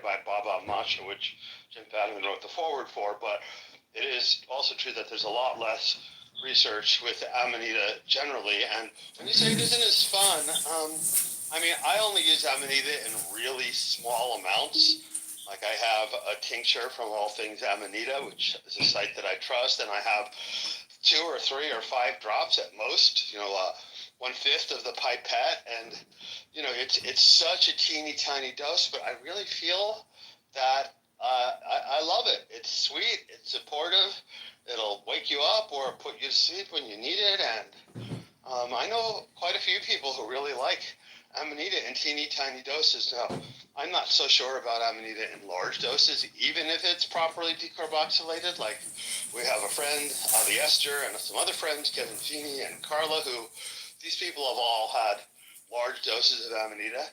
created by Baba Macha, which Jim Fadiman wrote the foreword for, but it is also true that there's a lot less research with Amanita generally. And when you say it isn't as fun, I mean, I only use Amanita in really small amounts. Like I have a tincture from All Things Amanita, which is a site that I trust, and I have 2 or 3 or 5 drops at most, 1/5 of the pipette, and it's such a teeny tiny dose, but I really feel that I love it. It's sweet, it's supportive, it'll wake you up or put you to sleep when you need it, and I know quite a few people who really like Amanita in teeny tiny doses. Now, I'm not so sure about Amanita in large doses, even if it's properly decarboxylated. Like, we have a friend, Avi Esther, and some other friends, Kevin Feeney and Carla, who these people have all had large doses of Amanita,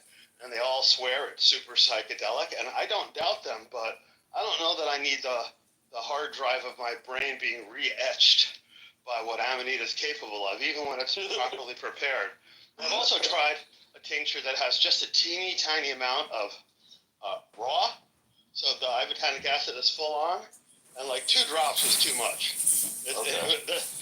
and they all swear it's super psychedelic, and I don't doubt them, but I don't know that I need the hard drive of my brain being re-etched by what Amanita is capable of, even when it's properly prepared. I've also tried a tincture that has just a teeny tiny amount of raw, so the ibotenic acid is full on, and like 2 drops was too much.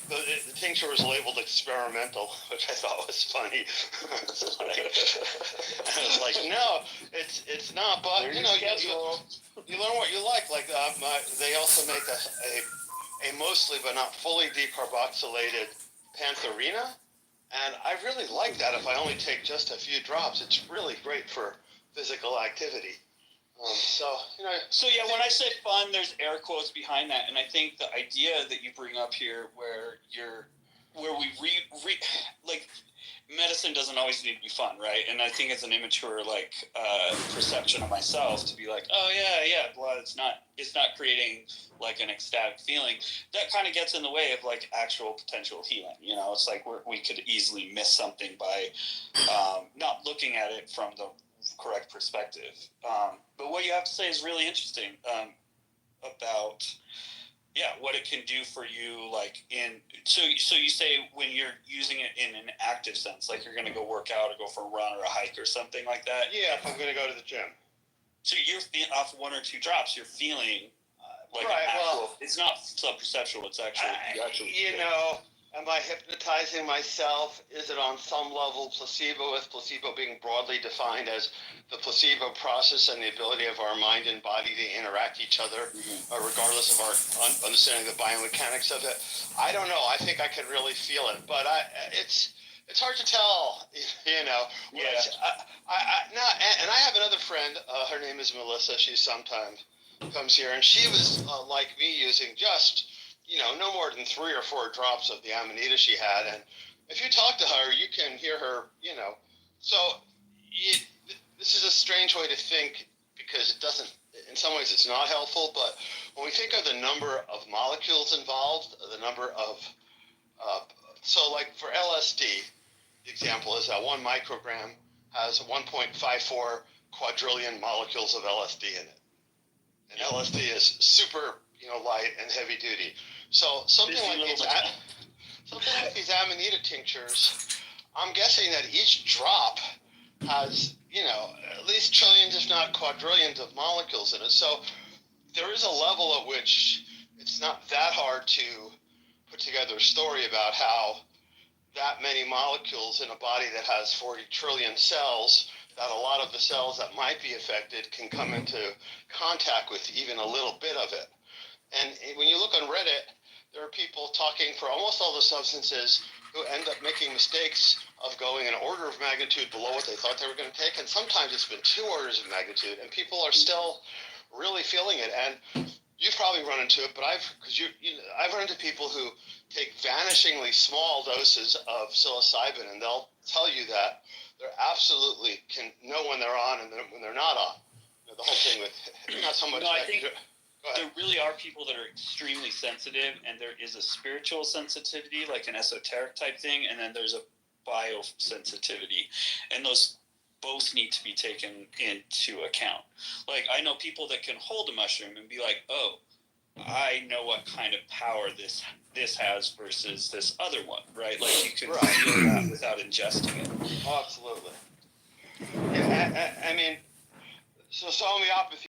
The tincture was labeled experimental, which I thought was funny. I was like, no, it's not, but you learn what you like. Like they also make a mostly but not fully decarboxylated Pantherina. And I really like that if I only take just a few drops. It's really great for physical activity. So yeah, when I say fun, there's air quotes behind that, and I think the idea that you bring up here, where we like, medicine doesn't always need to be fun, right? And I think it's an immature perception of myself to be like, oh yeah, well, it's not creating like an ecstatic feeling. That kind of gets in the way of like actual potential healing. It's like we could easily miss something by not looking at it from the correct perspective. But what you have to say is really interesting about what it can do for you. Like so you say when you're using it in an active sense, like you're going to go work out or go for a run or a hike or something like that. Yeah, if I'm going to go to the gym. So you're off 1 or 2 drops, you're feeling like right. it's not sub-perceptual. It's actually am I hypnotizing myself? Is it on some level placebo, with placebo being broadly defined as the placebo process and the ability of our mind and body to interact each other, regardless of our understanding the biomechanics of it? I don't know. I think I can really feel it, but it's hard to tell, Yeah. And I have another friend. Her name is Melissa. She sometimes comes here, and she was like me, using just no more than 3 or 4 drops of the Amanita she had. And if you talk to her, you can hear her, So this is a strange way to think, because it doesn't, in some ways it's not helpful, but when we think of the number of molecules involved, the number of, so like for LSD, the example is that 1 microgram has 1.54 quadrillion molecules of LSD in it. And LSD is super, light and heavy duty. So something like these Amanita tinctures, I'm guessing that each drop has, at least trillions, if not quadrillions of molecules in it. So there is a level at which it's not that hard to put together a story about how that many molecules in a body that has 40 trillion cells, that a lot of the cells that might be affected can come into contact with even a little bit of it. And when you look on Reddit, there are people talking for almost all the substances who end up making mistakes of going an order of magnitude below what they thought they were going to take. And sometimes it's been 2 orders of magnitude, and people are still really feeling it. And you've probably run into it, but I've run into people who take vanishingly small doses of psilocybin, and they'll tell you that they're absolutely can know when they're on and when they're not on. The whole thing with not so much. No, I think there really are people that are extremely sensitive, and there is a spiritual sensitivity, like an esoteric type thing, and then there's a biosensitivity, and those both need to be taken into account. Like, I know people that can hold a mushroom and be like, oh, I know what kind of power this has versus this other one, right? Like, you can feel that without ingesting it. Oh, absolutely. Yeah, I mean, so homeopathy